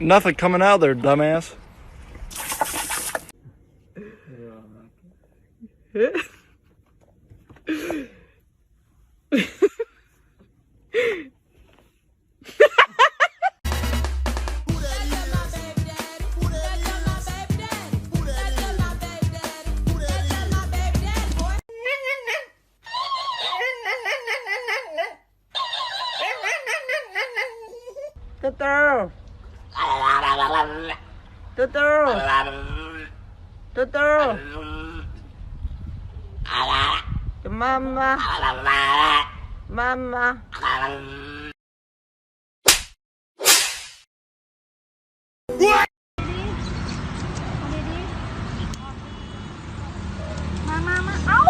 Nothing coming out there, dumbass. Tutu. Tutu. Tutu. Mama. Mama. What? Mama. Ow!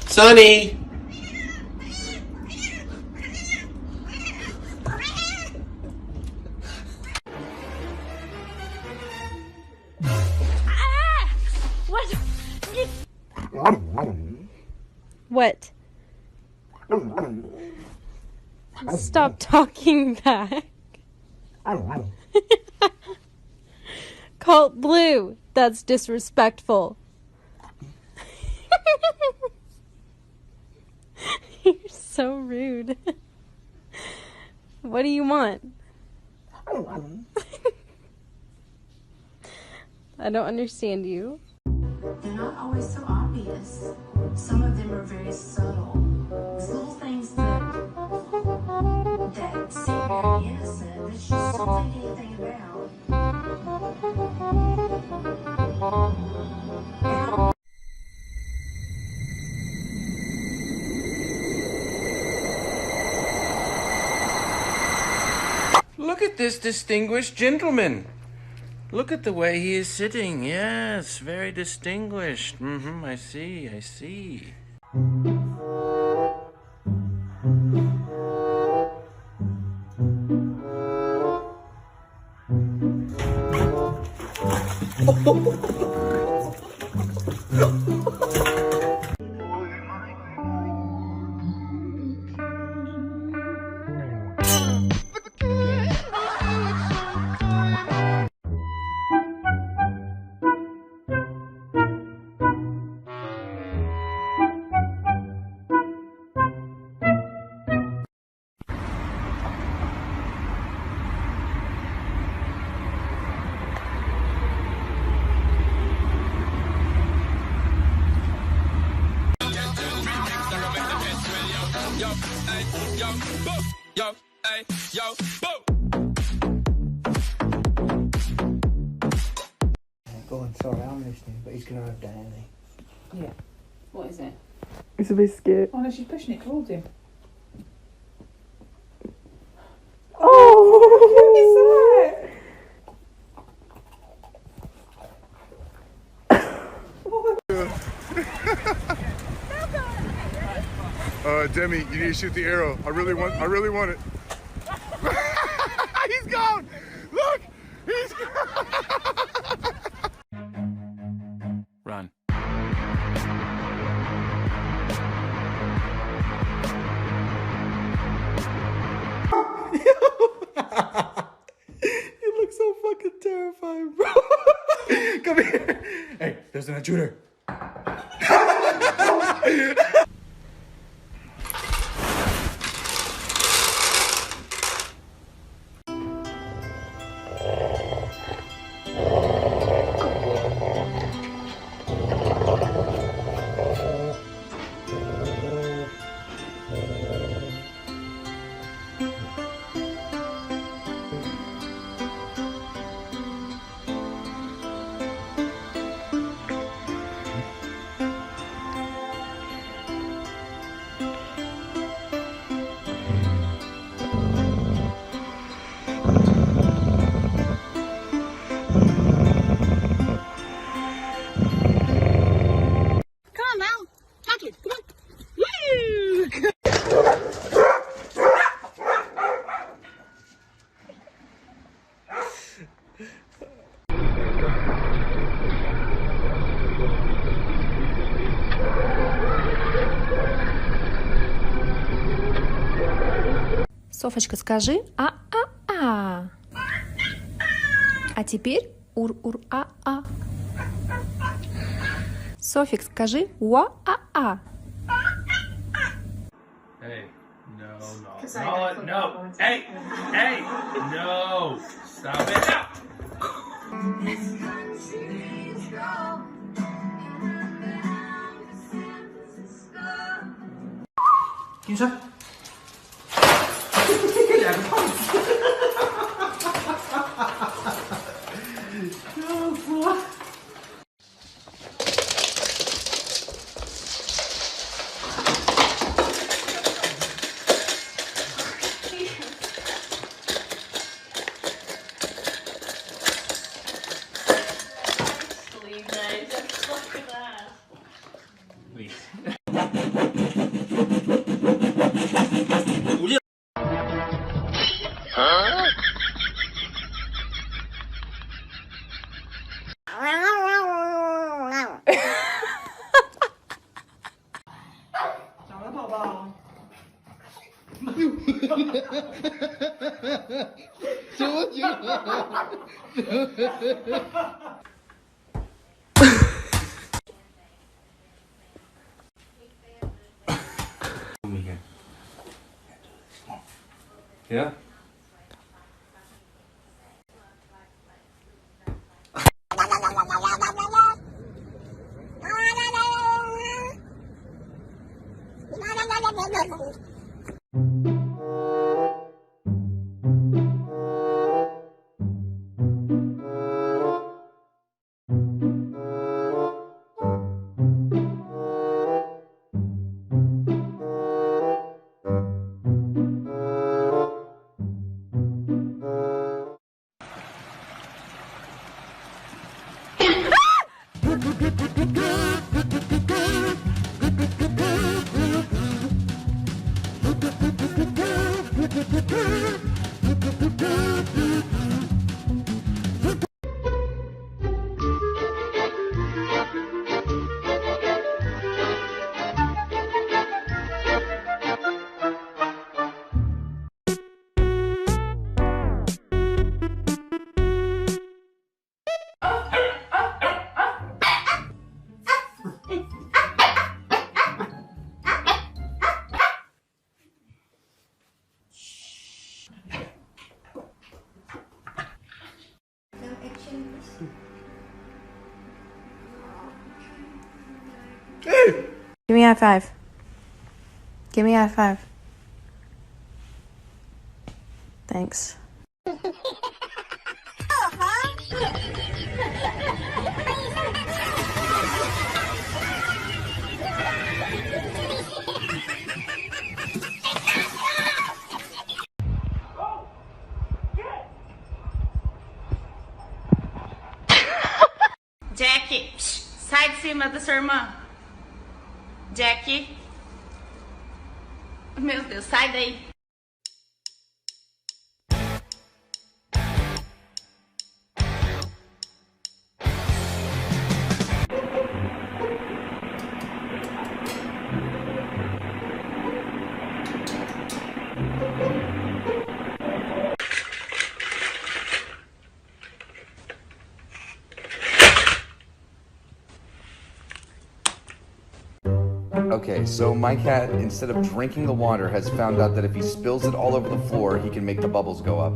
Sonny! What? Stop talking back. Call Blue. That's disrespectful. You're so rude. What do you want? I don't understand you. They're not always so obvious. Some of them are very subtle. It's little things that seem very innocent that you just don't think anything about. Look at this distinguished gentleman. Look at the way he is sitting. Yes, very distinguished. I see. Go on, sorry, I'm listening, but he's going to have Danny. Yeah. What is it? It's a biscuit. Oh no, she's pushing it towards him. Oh! Demi, you need to shoot the arrow. I really want it. He's gone! Look! He's gone! Run. You look so fucking terrifying, bro. Come here. Hey, there's an intruder. Софочка, скажи а-а-а. А теперь ур-ур-а-а. Софик, скажи уа-а-а. Hey, no. Hey, no. Stop it now. 김선? Yeah? Give me a high five. Give me a high five. Thanks. Jack, sai de cima da sua irmã. Jack. Meu Deus, sai daí. Okay, so my cat, instead of drinking the water, has found out that if he spills it all over the floor, he can make the bubbles go up.